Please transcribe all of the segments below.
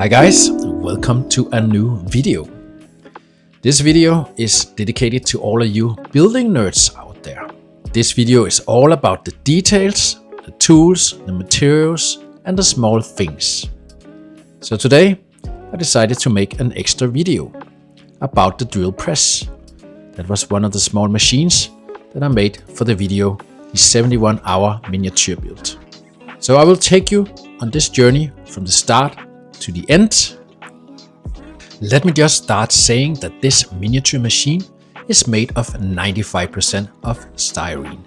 Hi guys, welcome to a new video. This video is dedicated to all of you building nerds out there. This video is all about the details, the tools, the materials, and the small things. So today I decided to make an extra video about the drill press. That was one of the small machines that I made for the video, the 71-hour miniature build. So I will take you on this journey from the start to the end. Let me just start saying that this miniature machine is made of 95% of styrene.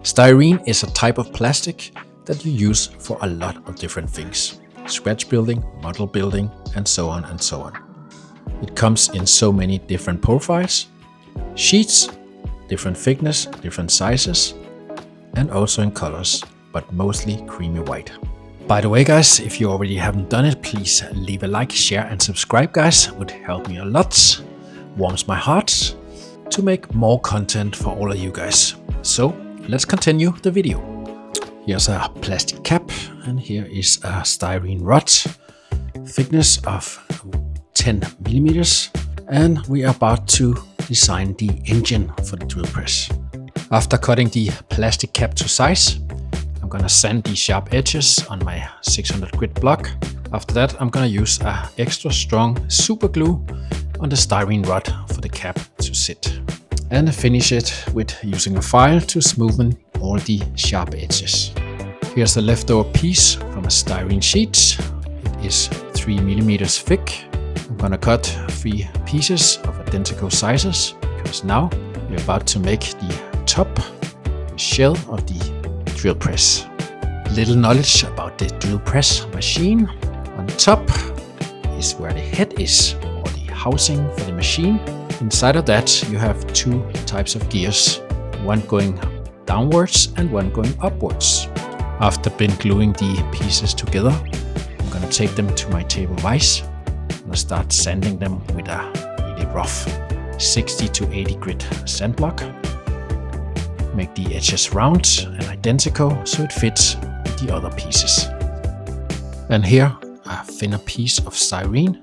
Styrene is a type of plastic that you use for a lot of different things. Scratch building, model building, and so on and so on. It comes in so many different profiles, sheets, different thickness, different sizes, and also in colors, but mostly creamy white. By the way guys, if you already haven't done it, please leave a like, share and subscribe guys, would help me a lot, warms my heart to make more content for all of you guys. So let's continue the video. Here's a plastic cap and here is a styrene rod, thickness of 10 millimeters, and we are about to design the engine for the drill press. After cutting the plastic cap to size, I'm gonna sand the sharp edges on my 600 grit block. After that, I'm gonna use a extra strong super glue on the styrene rod for the cap to sit. And finish it with using a file to smoothen all the sharp edges. Here's the leftover piece from a styrene sheet. It is 3 millimeters thick. I'm gonna cut 3 pieces of identical sizes because now we're about to make the top, the shell of the drill press. Little knowledge about the drill press machine. On top is where the head is, or the housing for the machine. Inside of that you have 2 types of gears, one going downwards and one going upwards. After been gluing the pieces together, I'm gonna take them to my table vise and start sanding them with a really rough 60 to 80 grit sand block. Make the edges round and identical so it fits with the other pieces. And here a thinner piece of styrene,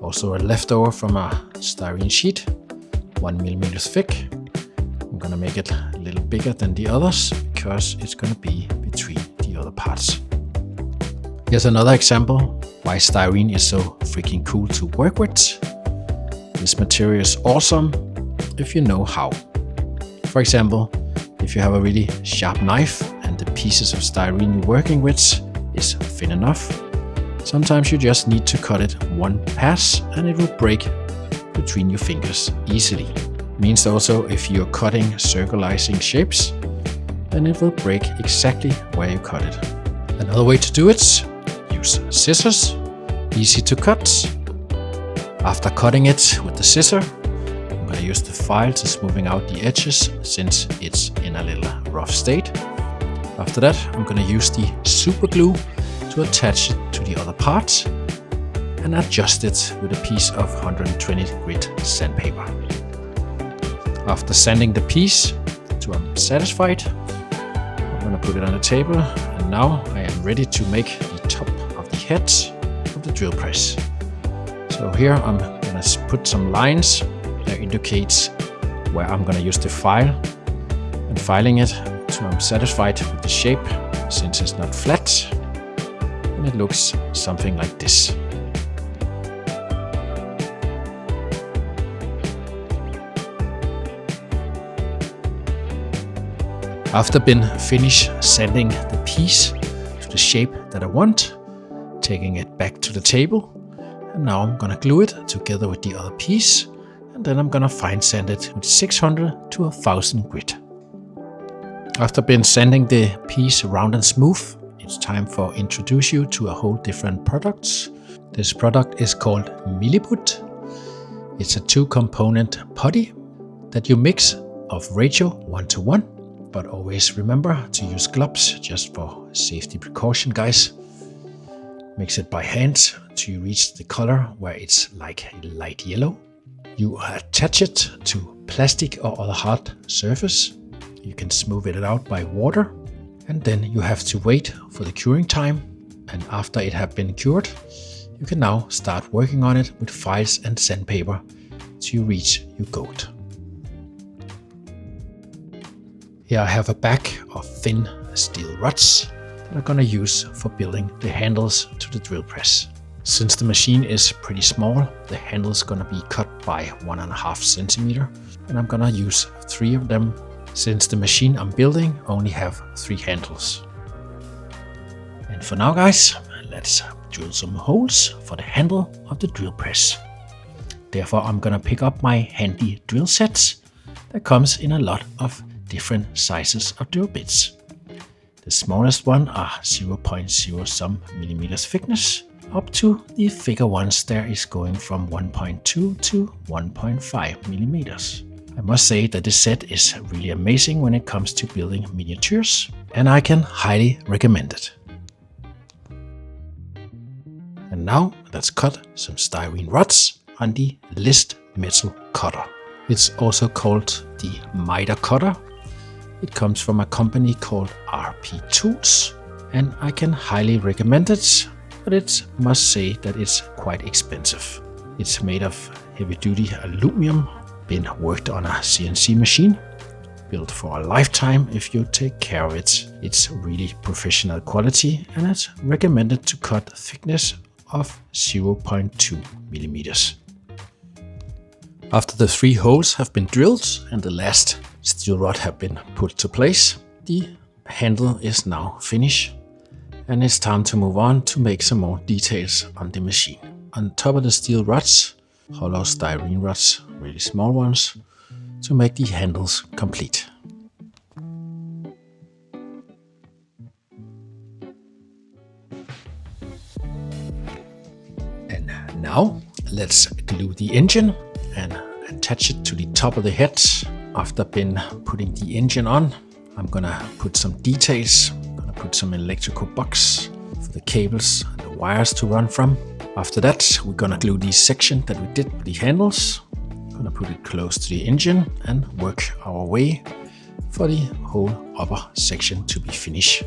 also a leftover from a styrene sheet, 1 millimeter thick. I'm gonna make it a little bigger than the others because it's gonna be between the other parts. Here's another example why styrene is so freaking cool to work with. This material is awesome if you know how. For example, if you have a really sharp knife and the pieces of styrene you're working with is thin enough, sometimes you just need to cut it one pass and it will break between your fingers easily. Means also if you're cutting circularizing shapes, then it will break exactly where you cut it. Another way to do it, use scissors, easy to cut. After cutting it with the scissor, I'm going to use the file to smoothing out the edges since it's in a little rough state. After that, I'm going to use the super glue to attach it to the other parts and adjust it with a piece of 120 grit sandpaper. After sanding the piece till I'm satisfied, I'm going to put it on the table, and now I am ready to make the top of the head of the drill press. So here I'm going to put some lines that indicates where I'm going to use the file, and filing it so I'm satisfied with the shape since it's not flat, and it looks something like this. After been finished sanding the piece to the shape that I want, taking it back to the table, and now I'm gonna glue it together with the other piece, and then I'm gonna fine sand it with 600 to 1000 grit. After been sanding the piece round and smooth, it's time for introduce you to a whole different product. This product is called Milliput. It's a 2-component putty that you mix of ratio 1:1, but always remember to use gloves just for safety precaution guys. Mix it by hand to reach the color where it's like a light yellow. You attach it to plastic or other hard surface. You can smooth it out by water, and then you have to wait for the curing time. And after it have been cured, you can now start working on it with files and sandpaper till you reach your goal. Here I have a bag of thin steel rods that I'm gonna use for building the handles to the drill press. Since the machine is pretty small, the handle is gonna be cut by 1.5 centimeter, and I'm gonna use 3 of them since the machine I'm building only have 3 handles. And for now guys, let's drill some holes for the handle of the drill press. Therefore I'm gonna pick up my handy drill sets that comes in a lot of different sizes of drill bits. The smallest one are 0.0 some millimeters thickness, up to the thicker ones there is going from 1.2 to 1.5 millimeters. I must say that this set is really amazing when it comes to building miniatures, and I can highly recommend it. And now let's cut some styrene rods on the list metal cutter. It's also called the miter cutter. It comes from a company called RP Tools, and I can highly recommend it, but it must say that it's quite expensive. It's made of heavy-duty aluminum, been worked on a CNC machine, built for a lifetime if you take care of it. It's really professional quality, and it's recommended to cut thickness of 0.2 millimeters. After the 3 holes have been drilled and the last steel rod have been put to place, the handle is now finished, and it's time to move on to make some more details on the machine. On top of the steel rods, hollow styrene rods, really small ones, to make the handles complete. And now let's glue the engine and attach it to the top of the head. After been putting the engine on, I'm gonna put some details. I'm gonna put some electrical box for the cables and the wires to run from. After that, we're gonna glue the section that we did with the handles. I'm gonna put it close to the engine and work our way for the whole upper section to be finished.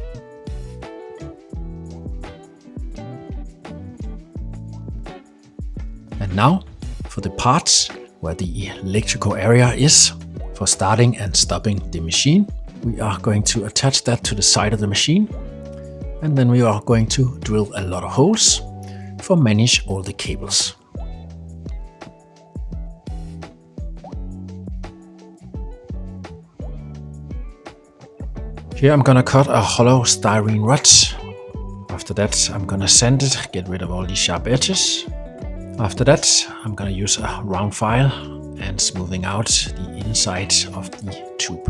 And now for the parts where the electrical area is for starting and stopping the machine. We are going to attach that to the side of the machine, and then we are going to drill a lot of holes for manage all the cables. Here I'm gonna cut a hollow styrene rod. After that I'm gonna sand it, get rid of all the sharp edges. After that I'm gonna use a round file and smoothing out the inside of the tube.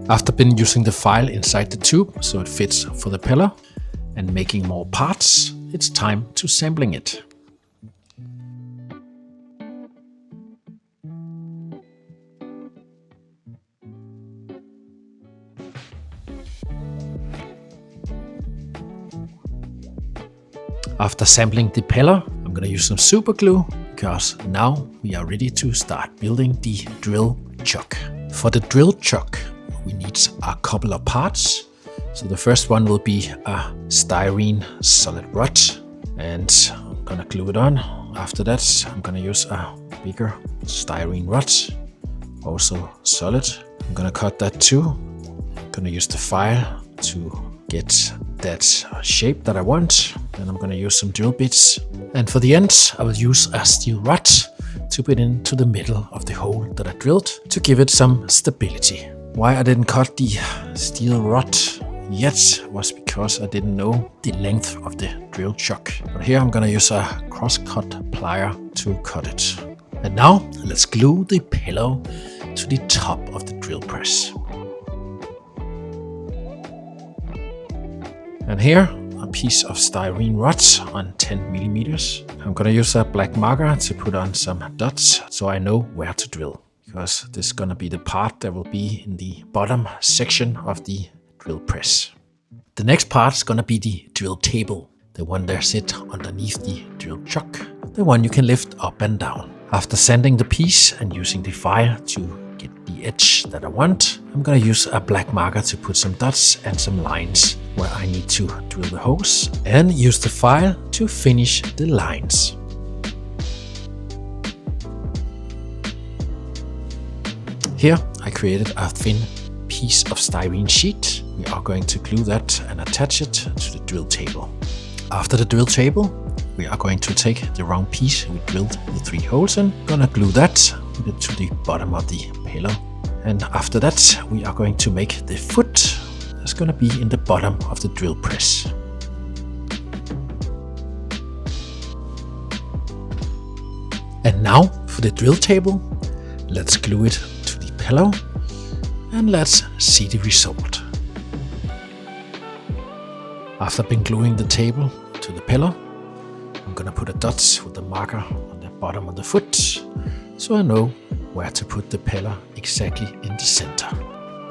After been using the file inside the tube so it fits for the pillar and making more parts, it's time to sampling it. After sampling the pillar, I'm gonna use some super glue because now we are ready to start building the drill chuck. For the drill chuck, we need a couple of parts. So the first one will be a styrene solid rod, and I'm gonna glue it on. After that, I'm gonna use a bigger styrene rod, also solid. I'm gonna cut that too. I'm gonna use the file to get that shape that I want. Then I'm gonna use some drill bits. And for the end, I will use a steel rod to put into the middle of the hole that I drilled to give it some stability. Why I didn't cut the steel rod yet was because I didn't know the length of the drill chuck. But here I'm gonna use a cross-cut plier to cut it. And now let's glue the pillow to the top of the drill press. And here a piece of styrene rod on 10 millimeters. I'm gonna use a black marker to put on some dots so I know where to drill, because this is gonna be the part that will be in the bottom section of the drill press. The next part is gonna be the drill table, the one that sits underneath the drill chuck, the one you can lift up and down. After sanding the piece and using the file to get the the edge that I want, I'm gonna use a black marker to put some dots and some lines where I need to drill the holes, and use the file to finish the lines. Here I created a thin piece of styrene sheet. We are going to glue that and attach it to the drill table. After the drill table, we are going to take the round piece we drilled the 3 holes in, gonna glue that, put it to the bottom of the pillow. And after that, we are going to make the foot that's gonna be in the bottom of the drill press. And now for the drill table, let's glue it to the pillow and let's see the result. After been gluing the table to the pillow, I'm gonna put a dot with the marker on the bottom of the foot, so I know where to put the pillar exactly in the center.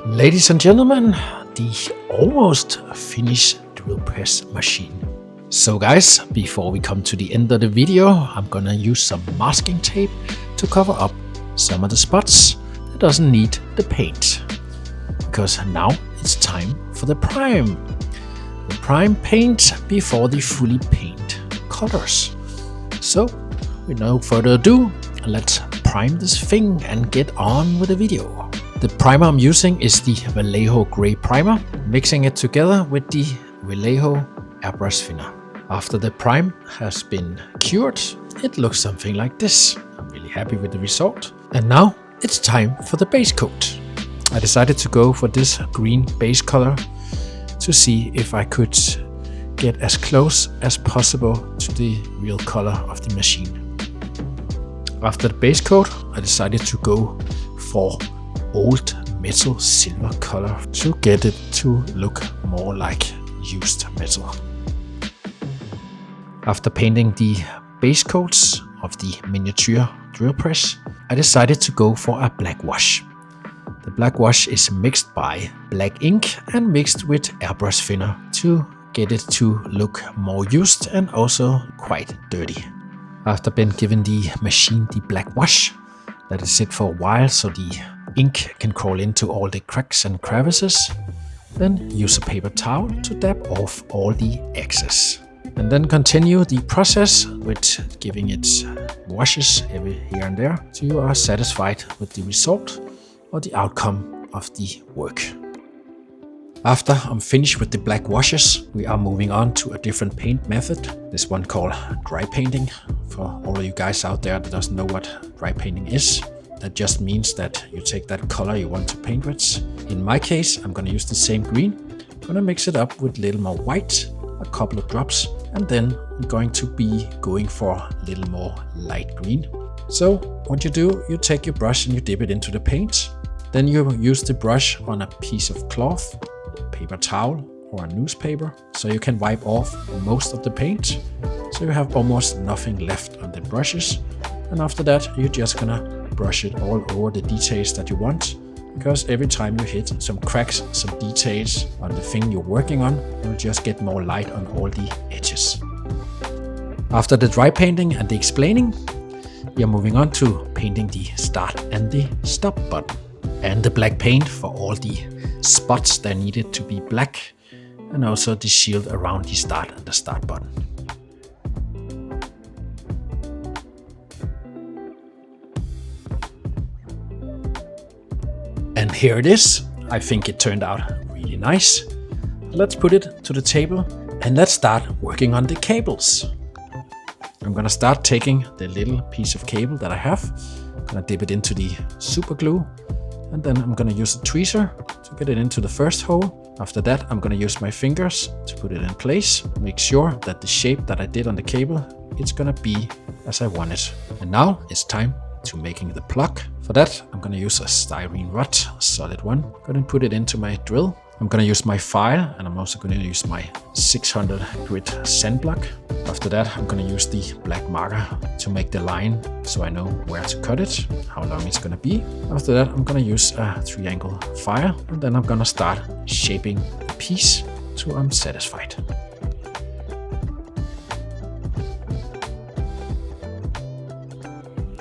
Ladies and gentlemen, the almost finished drill press machine. So guys, before we come to the end of the video, I'm gonna use some masking tape to cover up some of the spots that doesn't need the paint. Because now it's time for the prime. The prime paint before the fully paint colors. So, with no further ado, let's prime this thing and get on with the video. The primer I'm using is the Vallejo Gray Primer, mixing it together with the Vallejo Airbrush Thinner. After the prime has been cured, it looks something like this. I'm really happy with the result. And now it's time for the base coat. I decided to go for this green base color to see if I could get as close as possible to the real color of the machine. After the base coat, I decided to go for old metal silver color to get it to look more like used metal. After painting the base coats of the miniature drill press, I decided to go for a black wash. The black wash is mixed by black ink and mixed with airbrush thinner to get it to look more used and also quite dirty. After being given the machine the black wash, let it sit for a while so the ink can crawl into all the cracks and crevices. Then use a paper towel to dab off all the excess. And then continue the process with giving it washes every here and there so you are satisfied with the result or the outcome of the work. After I'm finished with the black washes, we are moving on to a different paint method. This one called dry painting. For all of you guys out there that doesn't know what dry painting is, that just means that you take that color you want to paint with. In my case, I'm gonna use the same green. I'm gonna mix it up with a little more white, a couple of drops, and then I'm going to be going for a little more light green. So what you do, you take your brush and you dip it into the paint. Then you use the brush on a piece of cloth, paper towel or a newspaper, so you can wipe off most of the paint. So you have almost nothing left on the brushes. And after that, you're just gonna brush it all over the details that you want, because every time you hit some cracks, some details on the thing you're working on, you'll just get more light on all the edges. After the dry painting and the explaining, we are moving on to painting the start and the stop button. And the black paint for all the spots that needed to be black, and also the shield around the start and the start button. And here it is. I think it turned out really nice. Let's put it to the table and let's start working on the cables. I'm gonna start taking the little piece of cable that I have, gonna dip it into the super glue, and then I'm gonna use a tweezer to get it into the first hole. After that, I'm gonna use my fingers to put it in place, make sure that the shape that I did on the cable, it's gonna be as I want it. And now it's time to making the plug. For that, I'm gonna use a styrene rod, a solid one. I'm gonna put it into my drill. I'm gonna use my file, and I'm also gonna use my 600 grit sand block. After that, I'm gonna use the black marker to make the line so I know where to cut it, how long it's gonna be. After that, I'm gonna use a 3-angle file, and then I'm gonna start shaping the piece till I'm satisfied.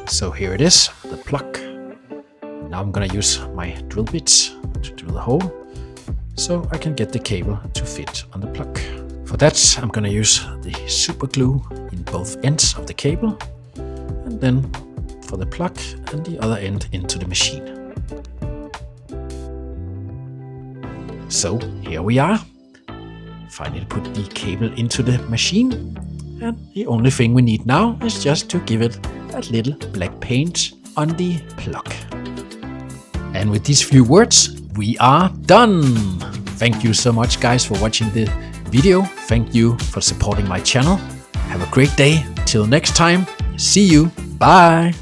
So here it is, the plug. Now I'm gonna use my drill bits to drill the hole so I can get the cable to fit on the plug. For that, I'm gonna use the super glue in both ends of the cable, and then for the plug and the other end into the machine. So here we are. Finally put the cable into the machine, and the only thing we need now is just to give it a little black paint on the plug. And with these few words, we are done. Thank you so much guys for watching the video. Thank you for supporting my channel. Have a great day. Till next time. See you. Bye.